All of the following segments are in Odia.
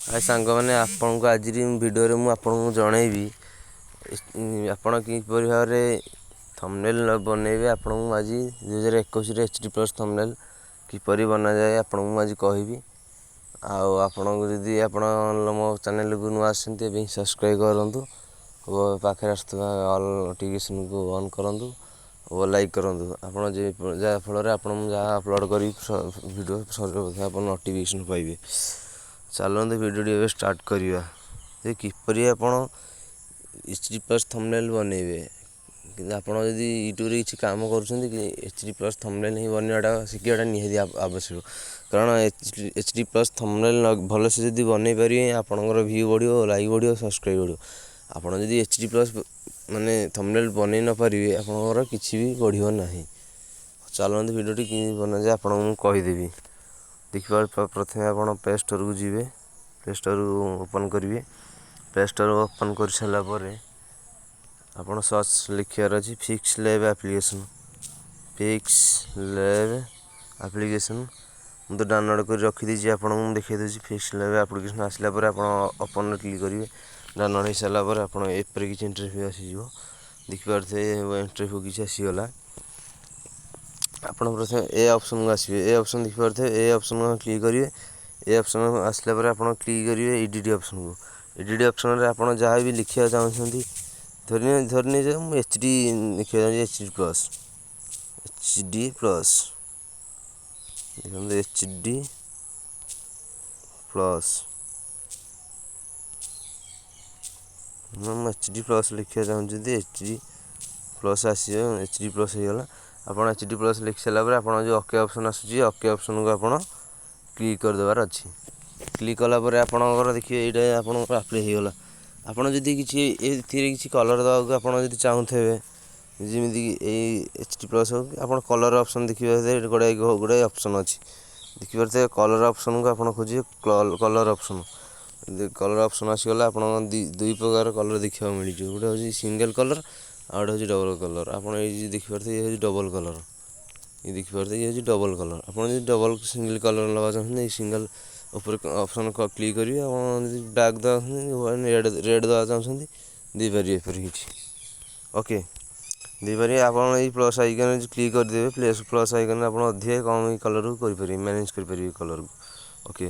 हाय सांग मैंने आपन को आज वीडियो मु आपन जनइबी आपण किपरि भाव में थंबनेल बनइबे। आपन आज 2021 एचडी प्लस थंबनेल किपरि बना जाए आपन आज कहबी। आपण जदि आपण मो चैनल को नुआ आसते सब्सक्राइब करंतु और पाखे ऑल नोटिफिकेशन को ऑन करंतु और लाइक करंतु। आपण जा फल आपण जहाँ अपलोड करी वीडियो सर्वप्रथम आप नोटिफिकेशन पाइबे। चलते वीडियो स्टार्ट करिया जे किपरि आपण एचडी प्लस थंबनेल बनइबे। कि आप यूट्यूब रे किसी काम करुँच कि एचडी प्लस थंबनेल ही बनवाटा शिखाटा निहाती आवश्यक। कारण एचडी प्लस थंबनेल भल से जब बनई पारे आपंकर व्यू बढ़ो, लाइक बढ़ो, सब्सक्राइब बढ़ो। आपड़ जब एचडी प्लस माने थंबनेल बनई न पारे आपंकर किसी भी बढ़ो ना। चलते वीडियो कि बना जाए आपको कहीदेवी। देखिए प्रथम आप प्ले स्टोर को जी, प्ले स्टोर ओपन करेंगे। प्ले स्टोर ओपन कर सारापर आप सर्च लिखार अच्छी fix lab application. Fix lab application मुझे डाउनलोड कर रखीदी आपको देखा दूसरी। फिक्स लैब एप्लिकेशन आसला आप ओपन क्लिक करेंगे। डाउनलोड हो सारापर आप किसी इंटरव्यू आसीज। देखिपे इंटरव्यू किसी आसीगला। आप प्रथम ए ऑप्शन को आसवे। ए ऑप्शन देखिपे ए ऑप्शन को क्लिक करेंगे। ए ऑप्शन आसला आप क्लिक करेंगे एडिट ऑप्शन को। एडिट ऑप्शन में आप जहाँ भी लिखा चाहते धरनी मुझे एचडी लिखा एचडी प्लस। एचडी प्लस देखते एचडी प्लस एचडी प्लस लिखा चाहते एचडी प्लस आस एचडी प्लस होगा। आप एचडी प्लस लिखि सारापर आप जो ओके ऑप्शन आसूँ ओके ऑप्शन को आप क्लिक करदेवार अच्छी। क्लिक कलापर आपणकर देखिए यहाँ आप अप्लाई होगा। आपड़ जदि किसी कलर देवाक आप चाहूे जमीक एचडी प्लस हो आप कलर ऑप्शन देखिए गुड़ाए ऑप्शन अच्छी। देखिए कलर ऑप्शन को आप खोजिए कलर ऑप्शन। कलर ऑप्शन आसगला आप दुई प्रकार कलर देखा मिल गोटे हूँ सिंगल कलर आ गए हूँ डबल कलर। आप देखिए ये डबल कलर, ये देखिए ये डबल कलर। आप डबल सिंगल कलर लगा चाहते सिंगल ऊपर ऑप्शन को क्लिक करेंगे। आप ब्लैक देवा रेड देवा चाहते देपारे किसी ओके देपारे। आप प्लस आइकन क्लिक करदे प्लस आइकन आप अधिक कम कलर को करें मैनेज करेंगे कलर को ओके।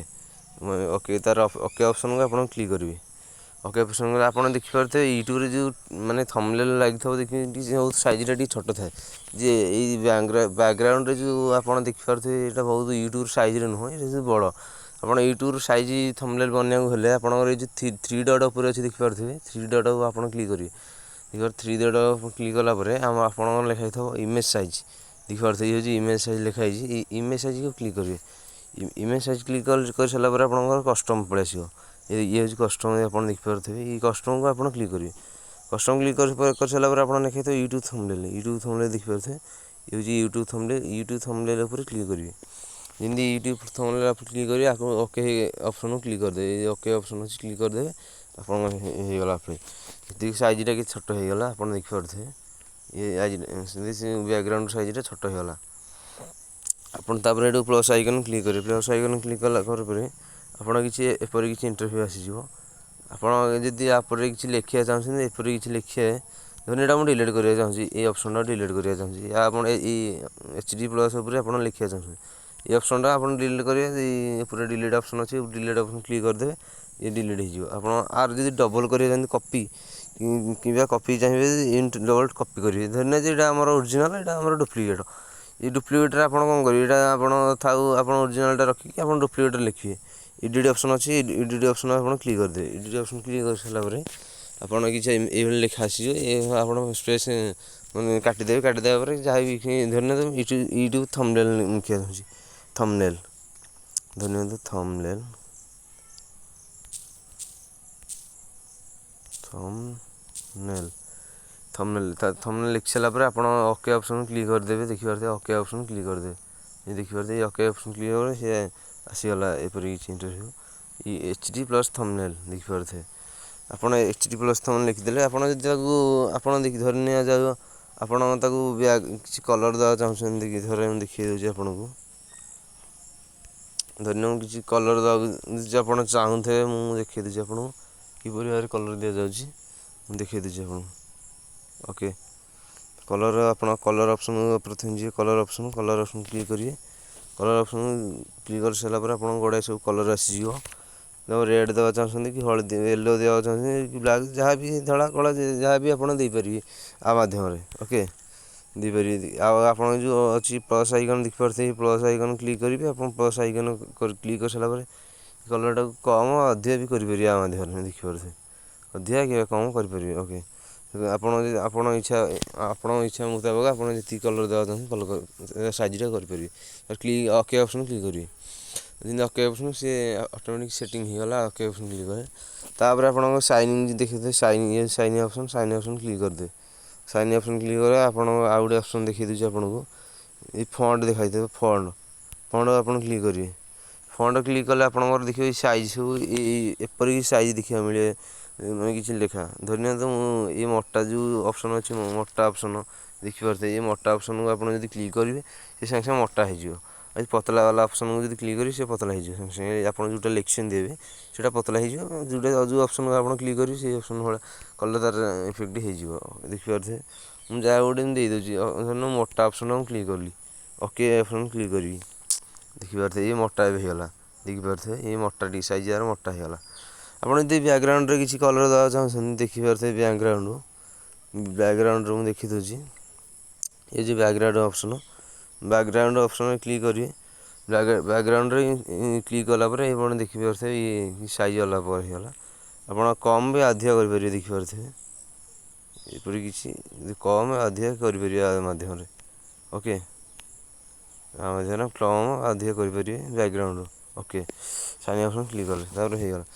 ओके तार ओके ऑप्शन को आप क्लिक करेंगे। ओके ऑप्शन को आप देखिपे यूट्यूब रे जो माने थंबनेल लगी था देखिए साइज टी छोट थाए जे बैकग्राउंड जो आप देखिपे ये बहुत यूट्यूब साइज नुह ये बड़। आप यूट्यूब साइज थंबनेल बनाने आपंकर जो थ्री डट उपर अच्छे देखिपे थ्री डट को आप क्लिक करेंगे। देखिए थ्री डट क्लिक कलापर आप लिखाई था इमेज साइज देखिपे ये इमेज साइज लिखाई। इमेज साइज को क्लिक करेंगे। इमेज साइज क्लिक कर सारापर आप कस्टम पलि आसो। ये हूँ कस्टम आप देखिपे ये कस्टम को आप क्लिक करेंगे। कस्टम क्लिक कर सारापर आप लिखाई यूट्यूब थंबनेल। यूट्यूब थंबनेल देखिपे ये हूँ यूट्यूब थंबनेल। यूट्यूब थंबनेल उपर क्लिक करेंगे। जमी यूट्यूब थंबनेल आप क्लिक करेंगे आपको ओके ऑप्शन को क्लिक करदे। ओके ऑप्शन अच्छी क्लिक करदे आपगला अप्लाई। ये साइजटा कि छोट होगा आप देखिपे ये बैकग्राउंड साइज छोट होगा। आपड़ ये प्लस आइकन क्लिक करेंगे। प्लस आइकन क्लिक कलापर आप एपरी किसी इंटरव्यू आसीज। आपड़ी आप किसी लिखा चाहते एपरी किसी लिखे धरने यहाँ मुझे डिलीट करने चाहिए ये ऑप्शन डिलीट करने चाहिए। आप एचडी प्लस आप लिखा चाहते ये ऑप्शन आप डिलीट करेंगे। पूरे डिलीट ऑप्शन अच्छे डिलीट ऑप्शन क्लिक करदे ये डिलीट हो। आर जब डबल करेंगे कपी कि कपी चाहिए डबल कपी करेंगे धरने यहाँ आम ओरिजिनल यहाँ डुप्लिकेट। ये डुप्लिकेट आप कौन करेंगे यहाँ आप था ओरिजिनल रखिए आप डुप्लिकेट लिखिए। एडिट ऑप्शन अच्छी एडिट ऑप्शन आप क्लिक करदे। एडिट ऑप्शन क्लिक कर सारापर आप किसी ये लिखा आसीज आप स्पेस मैंने काटिदेवे। काटिदेवा जहाँ भी धरने यूट्यूब थंबनेल लिखा चाहूँगी थंबनेल धरने थंबनेल थंबनेल थंबनेल थंबनेल लिख सारापर आप ओके ऑप्शन क्लिक करदे। देखिए ओके ऑप्शन क्लिक करदे। ये देखिए ओके ऑप्शन क्लिक कर सी आसीगला एपरी किसी इंटरव्यू। ये एचडी प्लस थंबनेल देखिपे आप एचडी प्लस थंबनेल लिखिदे। आप धरने जाओ आप किसी कलर देवा चाहते देखिए देखिए आपको ଧରିନିଅ ମୁଁ କିଛି କଲର୍ ଦେବାକୁ ଯଦି ଆପଣ ଚାହୁଁଥିବେ ମୁଁ ଦେଖାଇ ଦେଉଛି ଆପଣଙ୍କୁ କିପରି ଭାବରେ କଲର୍ ଦିଆଯାଉଛି। ମୁଁ ଦେଖାଇ ଦେଉଛି ଆପଣଙ୍କୁ। ଓକେ, କଲର୍ ଆପଣ କଲର୍ ଅପସନ୍ ପ୍ରଥମେ ଯିବେ, କଲର୍ ଅପସନ୍ କ୍ଲିକ୍ କରିବେ। କଲର୍ ଅପସନ୍ କ୍ଲିକ୍ କରିସାରିଲା ପରେ ଆପଣଙ୍କୁ ଗୁଡ଼ାଏ ସବୁ କଲର୍ ଆସିଯିବ। ରେଡ଼୍ ଦେବାକୁ ଚାହୁଁଛନ୍ତି କି ହଳଦୀ ୟେଲୋ ଦେବାକୁ ଚାହୁଁଛନ୍ତି କି ବ୍ଲାକ୍, ଯାହା ବି ଧଳା କଳା ଯାହା ବି ଆପଣ ଦେଇପାରିବେ ଆ ମାଧ୍ୟମରେ। ଓକେ, ଦେଇପାରିବେ। ଆଉ ଆପଣ ଯେଉଁ ଅଛି ପ୍ଲସ୍ ଆଇକନ୍ ଦେଖିପାରୁଥିବେ, ପ୍ଲସ୍ ଆଇକନ୍ କ୍ଲିକ୍ କରିବେ। ଆପଣ ପ୍ଲସ୍ ଆଇକନ୍ କ୍ଲିକ୍ କରିସାରିଲା ପରେ କଲର୍ଟାକୁ କମ୍ ଅଧିକା ବି କରିପାରିବେ ଆ ମାଧ୍ୟମରେ ଦେଖିପାରୁଥିବେ। ଅଧିକା କି କମ୍ କରିପାରିବେ। ଓକେ, ଆପଣଙ୍କ ଇଚ୍ଛା ମୁତାବକ ଆପଣ ଯେତିକି କଲର୍ ଦେବାକୁ ଚାହୁଁଛନ୍ତି କଲର୍ ସାଇଜ୍ଟା କରିପାରିବେ। ଓକେ ଅପସନ୍ କ୍ଲିକ୍ କରିବେ। ଯେମିତି ଓକେ ଅପସନ୍ ସେ ଅଟୋମେଟିକ୍ ସେଟିଂ ହୋଇଗଲା। ଓକେ ଅପସନ୍ କ୍ଲିକ୍ କରେ। ତାପରେ ଆପଣଙ୍କ ସାଇନିଂ ଦେଖିଥିବେ, ସାଇନ୍ ଅପସନ୍ କ୍ଲିକ୍ କରିଦେବେ। ସାଇନ୍ ଅପସନ୍ କ୍ଲିକ୍ କଲେ ଆପଣଙ୍କ ଆଉ ଗୋଟେ ଅପସନ୍ ଦେଖାଇ ଦେଉଛି ଆପଣଙ୍କୁ। ଏଇ ଫଣ୍ଟ ଦେଖାଇଥିବ, ଫଣ୍ଟ ଆପଣ କ୍ଲିକ୍ କରିବେ। ଫଣ୍ଟ କ୍ଲିକ୍ କଲେ ଆପଣଙ୍କର ଦେଖିବେ ସାଇଜ୍ ସବୁ ଏପରିକି ସାଇଜ୍ ଦେଖିବାକୁ ମିଳେ। କିଛି ଲେଖା ଧରିନିଅନ୍ତୁ ମୁଁ ଏଇ ମୋଟା ଯେଉଁ ଅପସନ୍ ଅଛି, ମୋଟା ଅପସନ୍ ଦେଖିପାରୁଥିବେ। ଏଇ ମୋଟା ଅପସନ୍କୁ ଆପଣ ଯଦି କ୍ଲିକ୍ କରିବେ ସେ ସାଙ୍ଗେ ସାଙ୍ଗେ ମୋଟା ହେଇଯିବ। ଆଉ ପତଳା ବାଲା ଅପସନ୍କୁ ଯଦି କ୍ଲିକ୍ କରିବେ ସେ ପତଳା ହେଇଯିବ ସାଙ୍ଗେ ସାଙ୍ଗେ। ଆପଣ ଯେଉଁଟା ଲେଖିଛନ୍ତି ଦେବେ ସେଇଟା ପତଳା ହେଇଯିବ। ଯେଉଁ ଅପସନ୍କୁ ଆପଣ କ୍ଲିକ୍ କରିବେ ସେଇ ଅପସନ୍ ଭଳିଆ କଲେ ତାର ଇଫେକ୍ଟ ହେଇଯିବ। ଦେଖିପାରୁଥିବେ। ମୁଁ ଯାହା ଗୋଟେ ଦେଇଦେଉଛି, ଧରିନିଅ ମୋଟା ଅପସନ୍ ମୁଁ କ୍ଲିକ୍ କଲି। ଓକେ ଅପସନ୍ କ୍ଲିକ୍ କରିବି। ଦେଖିପାରୁଥିବେ ଏଇ ମୋଟା ଏବେ ହେଇଗଲା। ଦେଖିପାରୁଥିବେ ଏଇ ମୋଟା ଟି ସାଇଜ୍ ଆର ମୋଟା ହେଇଗଲା। ଆପଣ ଯଦି ବ୍ୟାକଗ୍ରାଉଣ୍ଡରେ କିଛି କଲର୍ ଦେବାକୁ ଚାହୁଁଛନ୍ତି ଦେଖିପାରୁଥିବେ ବ୍ୟାକଗ୍ରାଉଣ୍ଡରୁ ମୁଁ ଦେଖି ଦେଉଛି। ଏ ଯେଉଁ ବ୍ୟାକଗ୍ରାଉଣ୍ଡ ଅପସନ୍ରେ କ୍ଲିକ୍ କରିବେ। ବ୍ୟାକଗ୍ରାଉଣ୍ଡରେ କ୍ଲିକ୍ କଲା ପରେ ଆପଣ ଦେଖିପାରୁଥିବେ ଇଏ ସାଇଜ୍ ଅଲଗା ପରେ ହେଇଗଲା। ଆପଣ କମ୍ ବି ଅଧିକ କରିପାରିବେ ଦେଖିପାରୁଥିବେ। ଏପରି କିଛି କମ୍ ଅଧିକା କରିପାରିବେ ଆ ମାଧ୍ୟମରେ। ଓକେ, ଆ ମାଧ୍ୟମରେ କମ୍ ଅଧିକ କରିପାରିବେ ବ୍ୟାକଗ୍ରାଉଣ୍ଡରୁ। ଓକେ, ସାଇନ୍ ଅପସନ୍ କ୍ଲିକ୍ କଲେ ତାପରେ ହେଇଗଲା।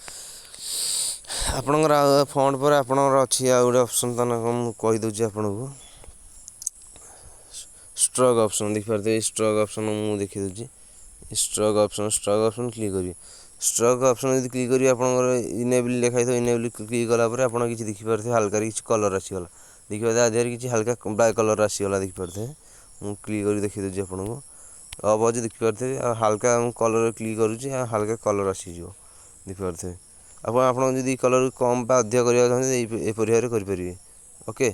ଆପଣଙ୍କର ଆଉ ଫଣ୍ଟ ପରେ ଆପଣଙ୍କର ଅଛି ଆଉ ଗୋଟେ ଅପସନ୍, ତା ନାଁ ମୁଁ କହିଦେଉଛି ଆପଣଙ୍କୁ। ଷ୍ଟ୍ରୋକ୍ ଅପସନ୍ ଦେଖିପାରୁଥିବେ। ଏଇ ଷ୍ଟ୍ରୋକ୍ ଅପସନ୍ ମୁଁ ଦେଖିଦେଉଛି। ଷ୍ଟ୍ରୋକ୍ ଅପସନ୍ କ୍ଲିକ୍ କରିବେ। ଷ୍ଟ୍ରୋକ୍ ଅପସନ୍ ଯଦି କ୍ଲିକ୍ କରିବେ ଆପଣଙ୍କର ଇନେବଲ୍ ଲେଖାହେଇଥିବ। ଇନେବଲ୍ କ୍ଲିକ୍ କଲା ପରେ ଆପଣ କିଛି ଦେଖିପାରୁଥିବେ ହାଲକାରେ କିଛି କଲର୍ ଆସିଗଲା। ଦେଖିପାରୁଥିବେ ତା ଦେହରେ କିଛି ହାଲକା ବ୍ଲାକ୍ କଲର୍ ଆସିଗଲା ଦେଖିପାରୁଥିବେ। ମୁଁ କ୍ଲିକ୍ କରି ଦେଖିଦେଉଛି ଆପଣଙ୍କୁ। ଅବ୍ ଅଛି ଦେଖିପାରୁଥିବେ। ଆଉ ହାଲକା ମୁଁ କଲର୍ କ୍ଲିକ୍ କରୁଛି, ଆଉ ହାଲକା କଲର୍ ଆସିଯିବ ଦେଖିପାରୁଥିବେ। ଆପଣ ଯଦି କଲର୍ କମ୍ ବା ଅଧିକ କରିବାକୁ ଚାହୁଁଛନ୍ତି ଏପରି ଭାବରେ କରିପାରିବେ। ଓକେ,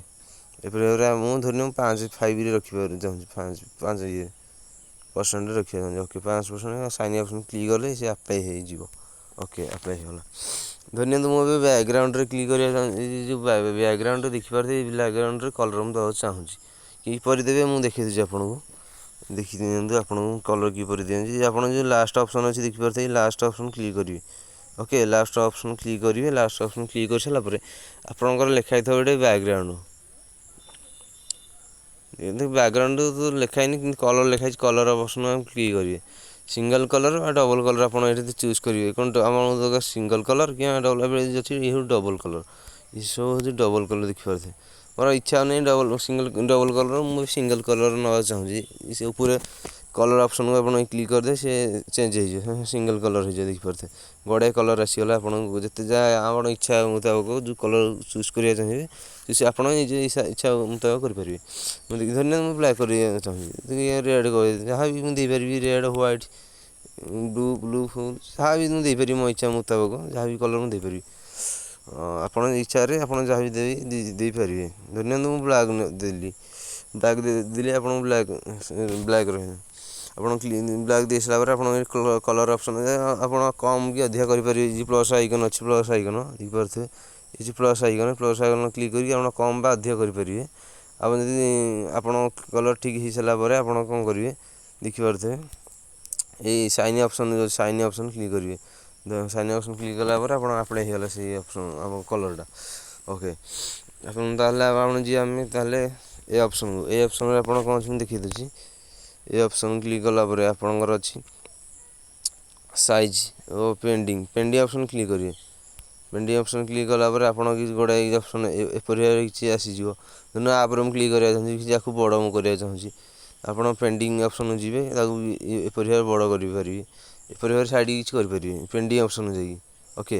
ଏପରି ଭାବରେ ମୁଁ ଧରିନିଅ 5ରେ ରଖିବାକୁ ଚାହୁଁଛି। 5 ପରସେଣ୍ଟରେ ରଖିବାକୁ ଚାହୁଁଛି। ଓକେ, 5% ସାଇନ୍ ଅପସନ୍ କ୍ଲିକ୍ କଲେ ସେ ଆପ୍ଲାଏ ହେଇଯିବ। ଓକେ, ଆପ୍ଲାଏ ହେଇଗଲା। ଧରିନିଅନ୍ତୁ ମୁଁ ଏବେ ବ୍ୟାକଗ୍ରାଉଣ୍ଡରେ କ୍ଲିକ୍ କରିବାକୁ ଚାହୁଁଛି। ଯେଉଁ ବ୍ୟାକଗ୍ରାଉଣ୍ଡରେ ଦେଖିପାରୁଥିବେ ବ୍ୟାକଗ୍ରାଉଣ୍ଡରେ କଲର୍ ମୁଁ ଦେବାକୁ ଚାହୁଁଛି। କିପରି ଦେବେ ମୁଁ ଦେଖାଇ ଦେଉଛି ଆପଣଙ୍କୁ। ଦେଖିଦିଅନ୍ତୁ ଆପଣଙ୍କୁ କଲର୍ କିପରି ଦିଅନ୍ତି। ଆପଣ ଯେଉଁ ଲାଷ୍ଟ ଅପସନ୍ ଅଛି ଦେଖିପାରୁଥିବେ, ଲାଷ୍ଟ ଅପସନ୍ କ୍ଲିକ୍ କରିବେ। ଓକେ, ଲାଷ୍ଟ ଅପସନ୍ କ୍ଲିକ୍ କରିବେ। ଲାଷ୍ଟ ଅପସନ୍ କ୍ଲିକ୍ କରିସାରିଲା ପରେ ଆପଣଙ୍କର ଲେଖା ହେଇଥିବ ଗୋଟେ ବ୍ୟାକଗ୍ରାଉଣ୍ଡ। କିନ୍ତୁ ବ୍ୟାକଗ୍ରାଉଣ୍ଡ ଲେଖା ହେଇନି, କିନ୍ତୁ କଲର୍ ଲେଖା ହେଇଛି। କଲର୍ ଅପସନ୍ କ୍ଲିକ୍ କରିବେ। ସିଙ୍ଗଲ୍ କଲର୍ ବା ଡବଲ୍ କଲର୍ ଆପଣ ଏଠି ଚୁଜ୍ କରିବେ। କ'ଣ ଆପଣଙ୍କ ଦରକାର ସିଙ୍ଗଲ୍ କଲର୍ କି ଡବଲ୍ ଅଛି। ଇଏ ହେଉଛି ଡବଲ୍ କଲର୍। ଏସବୁ ହେଉଛି ଡବଲ୍ କଲର୍ ଦେଖିପାରୁଥିବେ। ମୋର ଇଚ୍ଛା ହେଉନି ଡବଲ୍ କଲର୍, ମୁଁ ସିଙ୍ଗଲ୍ କଲର୍ ନେବାକୁ ଚାହୁଁଛି। ସେ ଉପରେ କଲର୍ ଅପସନ୍କୁ ଆପଣ କ୍ଲିକ୍ କରିଦେବେ, ସେ ଚେଞ୍ଜ ହେଇଯିବ, ସିଙ୍ଗଲ୍ କଲର୍ ହେଇଯିବ ଦେଖିପାରୁଥିବେ। ବଢ଼ିଆ କଲର୍ ଆସିଗଲା। ଆପଣଙ୍କୁ ଯେତେ ଯାହା ଆପଣ ଇଚ୍ଛା ମୁତାବକ ଯେଉଁ କଲର୍ ଚୁଜ୍ କରିବାକୁ ଚାହିଁବେ ସେ ଆପଣ ନିଜ ଇଚ୍ଛା ମୁତାବକ କରିପାରିବେ। ଧରିନିଅ ମୁଁ ବ୍ଲାକ୍ କରିବାକୁ ଚାହୁଁଛି, ରେଡ଼୍ ଯାହା ବି ମୁଁ ଦେଇପାରିବି। ରେଡ଼୍, ହ୍ୱାଇଟ୍, ବ୍ଲୁ ଯାହା ବି ମୁଁ ଦେଇପାରିବି ମୋ ଇଚ୍ଛା ମୁତାବକ ଯାହା ବି କଲର୍ ମୁଁ ଦେଇପାରିବି। ଆପଣଙ୍କ ଇଚ୍ଛାରେ ଆପଣ ଯାହା ବି ଦେଇପାରିବେ। ଧରିନିଅନ୍ତୁ ମୁଁ ବ୍ଲାକ୍ ଦେଲି। ଆପଣଙ୍କୁ ବ୍ଲାକ୍ ରହିବ। ଆପଣ ବ୍ଲାକ୍ ଦେଇସାରିଲା ପରେ ଆପଣ କଲର୍ ଅପସନ୍ରେ ଆପଣ କମ୍ କି ଅଧିକା କରିପାରିବେ। ଯେ ପ୍ଲସ୍ ଆଇକନ୍ ଅଛି, ପ୍ଲସ୍ ଆଇକନ୍ ଦେଖିପାରୁଥିବେ। ଏ ଯେଉଁ ପ୍ଲସ୍ ଆଇକନ୍ କ୍ଲିକ୍ କରିକି ଆପଣ କମ୍ ବା ଅଧିକ କରିପାରିବେ। ଆପଣ ଯଦି ଆପଣଙ୍କ କଲର୍ ଠିକ୍ ହୋଇସାରିଲା ପରେ ଆପଣ କ'ଣ କରିବେ ଦେଖିପାରୁଥିବେ। ଏଇ ସାଇନ୍ ଅପସନ୍ କ୍ଲିକ୍ କରିବେ। ସାଇନ୍ ଅପସନ୍ କ୍ଲିକ୍ କଲା ପରେ ଆପଣ ଆପ୍ଲାଏ ହେଇଗଲା ସେଇ ଅପସନ୍ ଆମ କଲର୍ଟା। ଓକେ, ଆପଣ ତାହେଲେ ଆମେ ତାହେଲେ ଏ ଅପସନ୍ରେ ଆପଣ କ'ଣ ଅଛନ୍ତି ଦେଖାଇ ଦେଉଛି। ଏ ଅପସନ୍ କ୍ଲିକ୍ କଲା ପରେ ଆପଣଙ୍କର ଅଛି ସାଇଜ୍ ଓ ପେଣ୍ଡିଂ ଅପସନ୍ କ୍ଲିକ୍ କରିବେ। ପେଣ୍ଡିଂ ଅପସନ୍ କ୍ଲିକ୍ କଲା ପରେ ଆପଣ କିଛି ଗୁଡ଼ାଏ ଅପସନ୍ ଏପରି ଭାବରେ କିଛି ଆସିଯିବ। ଧରିନିଅ ଆପରେ ମୁଁ କ୍ଲିକ୍ କରିବାକୁ ଚାହୁଁଛି, ଯାହାକୁ ବଡ଼ ମୁଁ କରିବାକୁ ଚାହୁଁଛି, ଆପଣ ପେଣ୍ଡିଂ ଅପସନ୍କୁ ଯିବେ, ତାକୁ ଏପରି ଭାବରେ ବଡ଼ କରିପାରିବେ। ଏପରି ଭାବରେ ସାଇଡ଼୍ କିଛି କରିପାରିବେ ପେଣ୍ଡିଂ ଅପସନ୍ ଯାଇକି। ଓକେ,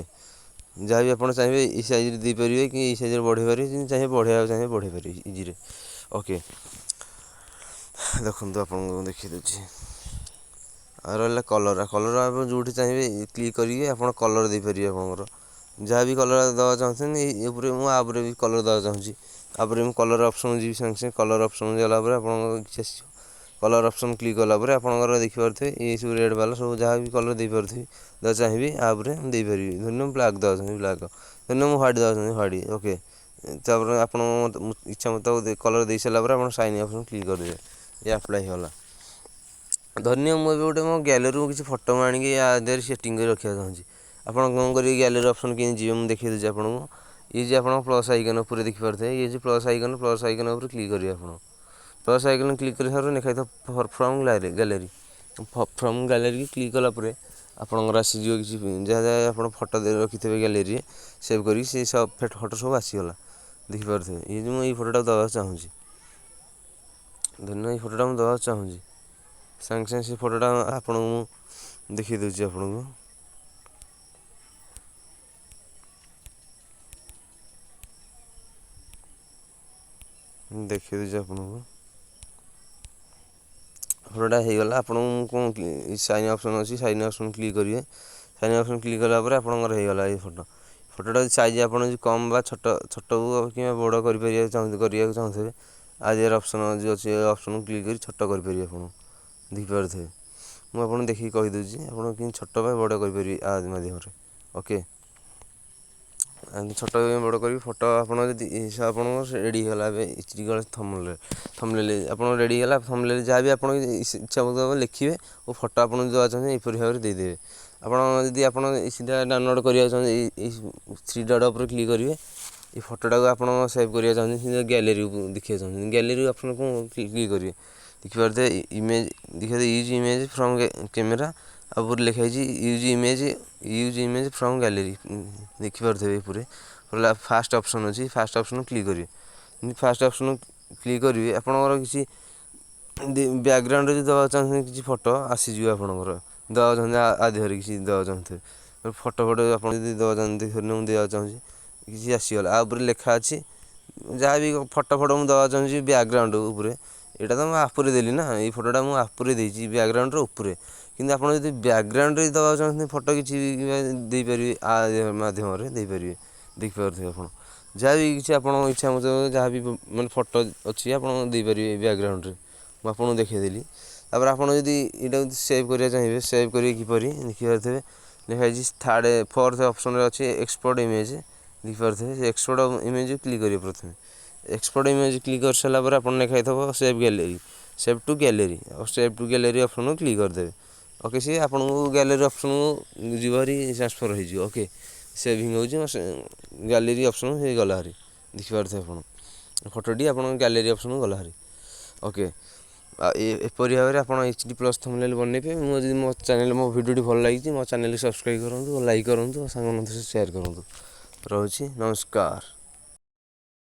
ଯାହା ବି ଆପଣ ଚାହିଁବେ ଏଇ ସାଇଜ୍ରେ ଦେଇପାରିବେ କି ଏଇ ସାଇଜ୍ରେ ବଢ଼େଇ ପାରିବେ। ଯେମିତି ଚାହିଁବେ ବଢ଼େଇବାକୁ ଚାହିଁବେ ବଢ଼େଇ ପାରିବେ ଇଜିରେ। ଓକେ, ଦେଖନ୍ତୁ ଆପଣଙ୍କୁ ଦେଖାଇ ଦେଉଛି। ଆଉ ରହିଲା କଲର୍ ଆପଣ ଯେଉଁଠି ଚାହିଁବେ କ୍ଲିକ୍ କରିକି ଆପଣ କଲର୍ ଦେଇପାରିବେ। ଆପଣଙ୍କର ଯାହା ବି କଲର୍ ଦେବାକୁ ଚାହୁଁଛନ୍ତି ଏ ଉପରେ ମୁଁ ଆ ଉପରେ ବି କଲର୍ ଦେବାକୁ ଚାହୁଁଛି, ତାପରେ ମୁଁ କଲର୍ ଅପସନ୍ ଯିବି, ସାଙ୍ଗେ ସାଙ୍ଗେ କଲର୍ ଅପସନ୍ ଗଲା ପରେ ଆପଣଙ୍କର କିଛି ଆସିବ। କଲର୍ ଅପସନ୍ କ୍ଲିକ୍ କଲା ପରେ ଆପଣଙ୍କର ଦେଖିପାରୁଥିବେ ଏଇସବୁ ରେଡ଼୍ ବାଲା ସବୁ ଯାହା ବି କଲର୍ ଦେଇପାରୁଥିବେ ଦେବାକୁ ଚାହିଁବି ଆ ଉପରେ ଦେଇପାରିବି। ଧରି ନିଅ ବ୍ଲାକ୍ ଦେବାକୁ ଚାହିଁବି ବ୍ଲାକ୍, ଧରି ନିଅ ମୁଁ ହ୍ୱାଇଟ୍ ଦେବାକୁ ଚାହୁଁଛି ହ୍ୱାଇଟ୍। ଓକେ, ତାପରେ ଆପଣ ଇଚ୍ଛା ମୁତାବକ କଲର୍ ଦେଇସାରିଲା ପରେ ଆପଣ ସାଇନ୍ ଅପସନ୍ କ୍ଲିକ୍ କରିଦେବେ, ଏ ଆପ୍ଲାଏ ହେଇଗଲା। ଧରିନିଅ ମୁଁ ଏବେ ଗୋଟେ ମୋ ଗ୍ୟାଲେରୀରୁ କିଛି ଫଟୋ ଆଣିକି ଆ ଦେହରେ ସେଟିଂ କରି ରଖିବାକୁ ଚାହୁଁଛି। ଆପଣ କ'ଣ କରିବେ, ଗ୍ୟାଲେରୀ ଅପସନ୍ କେମିତି ଯିବେ ମୁଁ ଦେଖାଇ ଦେଉଛି ଆପଣଙ୍କୁ। ଇଏ ଯେ ଆପଣ ପ୍ଲସ୍ ଆଇକନ୍ ଉପରେ ଦେଖିପାରୁଥିବେ, ଇଏ ଯେ ପ୍ଲସ୍ ଆଇକନ୍ ଉପରେ କ୍ଲିକ୍ କରିବେ। ଆପଣ ପ୍ଲସ୍ ଆଇକନ୍ କ୍ଲିକ୍ କରି ସାରିଲେ ଲେଖାହେଇଥିବ from gallery. From gallery click କଲା ପରେ ଆପଣଙ୍କର ଆସିଯିବ କିଛି ଯାହା ଯାହା ଆପଣ ଫଟୋ ରଖିଥିବେ ଗ୍ୟାଲେରୀରେ ସେଭ୍ କରିକି ସେ ସବୁ ଫଟୋ ସବୁ ଆସିଗଲା, ଦେଖିପାରୁଥିବେ। ଇଏ ଯେ ମୁଁ ଏଇ ଫଟୋଟାକୁ ଦେବାକୁ ଚାହୁଁଛି, ଧରିନିଅ ଏଇ ଫଟୋଟା ମୁଁ ଦେବାକୁ ଚାହୁଁଛି, ସାଙ୍ଗେ ସାଙ୍ଗେ ସେ ଫଟୋଟା ଆପଣଙ୍କୁ ମୁଁ ଦେଖାଇ ଦେଉଛି। ଆପଣଙ୍କୁ ଦେଖାଇ ଦେଉଛି ଆପଣଙ୍କୁ ଫଟୋଟା ହେଇଗଲା। ଆପଣଙ୍କୁ କ'ଣ ସାଇନ୍ ଅପସନ୍ ଅଛି, ସାଇନ୍ ଅପସନ୍ କ୍ଲିକ୍ କରିବେ। ସାଇନ୍ ଅପସନ୍ କ୍ଲିକ୍ କଲା ପରେ ଆପଣଙ୍କର ହେଇଗଲା ଏଇ ଫଟୋଟା ସାଇଜ୍ ଆପଣ ଯଦି କମ୍ ବା ଛୋଟ କିମ୍ବା ବଡ଼ କରିବାକୁ ଚାହୁଁଥିବେ ଆ ଦେହରେ ଅପସନ୍ ଯେଉଁ ଅଛି ଅପସନ୍ କ୍ଲିକ୍ କରି ଛୋଟ କରିପାରିବେ। ଆପଣ ଦେଖିପାରୁଥିବେ, ମୁଁ ଆପଣଙ୍କୁ ଦେଖିକି କହିଦେଉଛି ଆପଣ କେମିତି ଛୋଟ ବା ବଡ଼ କରିପାରିବେ ଆ ମାଧ୍ୟମରେ। ଓକେ, ଛୋଟ ବଡ଼ କରିବି ଫଟୋ ଆପଣ ଯଦି ଆପଣଙ୍କର ରେଡ଼ି ହେଇଗଲା। ଏବେ ଥମ୍ବନେଲ୍ ଆପଣ ରେଡ଼ି ହେଇଗଲା। ଥମ୍ବନେଲ୍ ଯାହା ବି ଆପଣ ଇଚ୍ଛା ମୁତାବକ ଲେଖିବେ ଓ ଫଟୋ ଆପଣ ଦେବାକୁ ଚାହୁଁଛନ୍ତି ଏହିପରି ଭାବରେ ଦେଇଦେବେ। ଆପଣ ଯଦି ଆପଣ ସିଧା ଡାଉନଲୋଡ଼୍ କରିବାକୁ ଚାହୁଁଛନ୍ତି ଏଇ 3 ଡଟ୍ ଉପରେ କ୍ଲିକ୍ କରିବେ। ଏ ଫଟୋଟାକୁ ଆପଣ ସେଭ୍ କରିବାକୁ ଚାହୁଁଛନ୍ତି ଗ୍ୟାଲେରୀକୁ ଦେଖିବାକୁ ଚାହୁଁଛନ୍ତି, ଗ୍ୟାଲେରୀ ଆପଣ କ'ଣ କ୍ଲିକ୍ କରିବେ। ଦେଖିପାରୁଥିବେ ଇମେଜ୍ ଦେଖିପାରୁଥିବେ ୟୁଜ୍ ଇମେଜ୍ ଫ୍ରମ୍ କ୍ୟାମେରା, ଆଉ ଉପରେ ଲେଖା ହେଇଛି ୟୁଜ୍ ଇମେଜ୍ ଫ୍ରମ୍ ଗ୍ୟାଲେରୀ। ଦେଖିପାରୁଥିବେ ଉପରେ ଫାଷ୍ଟ ଅପସନ୍ ଅଛି, ଫାଷ୍ଟ ଅପସନ୍ କ୍ଲିକ୍ କରିବେ। ଫାଷ୍ଟ ଅପସନ୍ କ୍ଲିକ୍ କରିବେ ଆପଣଙ୍କର କିଛି ବ୍ୟାକ୍ଗ୍ରାଉଣ୍ଡରେ ଯଦି ଦେବାକୁ ଚାହୁଁଛନ୍ତି କିଛି ଫଟୋ ଆସିଯିବ। ଆପଣଙ୍କର ଦେବାକୁ ଚାହୁଁଛନ୍ତି ଆ ଦେହରେ କିଛି ଦେବାକୁ ଚାହୁଁଥିବେ ଫଟୋ ଆପଣ ଯଦି ଦେବାକୁ ଚାହୁଁଛନ୍ତି, ଧରି ନିଅ ମୁଁ ଦେବାକୁ ଚାହୁଁଛି କିଛି ଆସିଗଲା। ଆ ଉପରେ ଲେଖା ଅଛି ଯାହା ବି ଫଟୋ ମୁଁ ଦେବାକୁ ଚାହୁଁଛି ବ୍ୟାକ୍ଗ୍ରାଉଣ୍ଡ ଉପରେ, ଏଇଟା ତ ମୁଁ ଆପ୍ରେ ଦେଲି ନା, ଏଇ ଫଟୋଟା ମୁଁ ଆପ୍ରେ ଦେଇଛି ବ୍ୟାକ୍ଗ୍ରାଉଣ୍ଡର ଉପରେ। କିନ୍ତୁ ଆପଣ ଯଦି ବ୍ୟାକ୍ଗ୍ରାଉଣ୍ଡରେ ଦେବାକୁ ଚାହୁଁଛନ୍ତି ଫଟୋ କିଛି ଦେଇପାରିବେ, ଆ ମାଧ୍ୟମରେ ଦେଇପାରିବେ। ଦେଖିପାରୁଥିବେ ଆପଣ ଯାହା ବି କିଛି ଆପଣଙ୍କ ଇଚ୍ଛା ମୁତାବକ ଯାହା ବି ମାନେ ଫଟୋ ଅଛି ଆପଣ ଦେଇପାରିବେ ବ୍ୟାକ୍ଗ୍ରାଉଣ୍ଡରେ। ମୁଁ ଆପଣଙ୍କୁ ଦେଖାଇଦେଲି। ତାପରେ ଆପଣ ଯଦି ଏଇଟାକୁ ସେଭ୍ କରିବା ଚାହିଁବେ, ସେଭ୍ କରିବେ କିପରି ଦେଖିପାରୁଥିବେ ଲେଖା ହେଇଛି ଫୋର୍ଥ ଅପସନ୍ରେ ଅଛି ଏକ୍ସପୋର୍ଟ ଇମେଜ୍। ଦେଖିପାରୁଥିବେ ସେ ଏକ୍ସପୋର୍ଟ ଇମେଜ୍ କ୍ଲିକ୍ କରିବେ। ପ୍ରଥମେ ଏକ୍ସପୋର୍ଟ ଇମେଜ୍ କ୍ଲିକ୍ କରିସାରିଲା ପରେ ଆପଣ ଲେଖାହେଇଥିବ save gallery, save to gallery, ଆଉ ସେଭ୍ ଟୁ ଗ୍ୟାଲେରୀ ଅପସନ୍କୁ କ୍ଲିକ୍ କରିଦେବେ। ଓକେ, ସିଏ ଆପଣଙ୍କୁ ଗ୍ୟାଲେରୀ ଅପସନ୍କୁ ଯିବ ଭାରି ଟ୍ରାନ୍ସଫର୍ ହୋଇଯିବ। ଓକେ, ସେଭିଂ ହେଉଛି ଗ୍ୟାଲେରୀ ଅପସନ୍ ହେଇଗଲା ଭାରି। ଦେଖିପାରୁଥିବେ ଆପଣ ଫଟୋଟି ଆପଣଙ୍କ ଗ୍ୟାଲେରୀ ଅପସନ୍କୁ ଗଲା ଭାରି। ଓକେ, ଆଉ ଏପରି ଭାବରେ ଆପଣ HD+ ଥମ୍ବନେଲ୍ ବନେଇବେ। ମୁଁ ଯଦି ମୋ ଭିଡ଼ିଓଟି ଭଲ ଲାଗିଛି ମୋ ଚ୍ୟାନେଲକୁ ସବସ୍କ୍ରାଇବ୍ କରନ୍ତୁ, ଲାଇକ୍ କରନ୍ତୁ, ସାଙ୍ଗମାନଙ୍କ ସହ ସେୟାର କରନ୍ତୁ। ରହୁଛି, ନମସ୍କାର।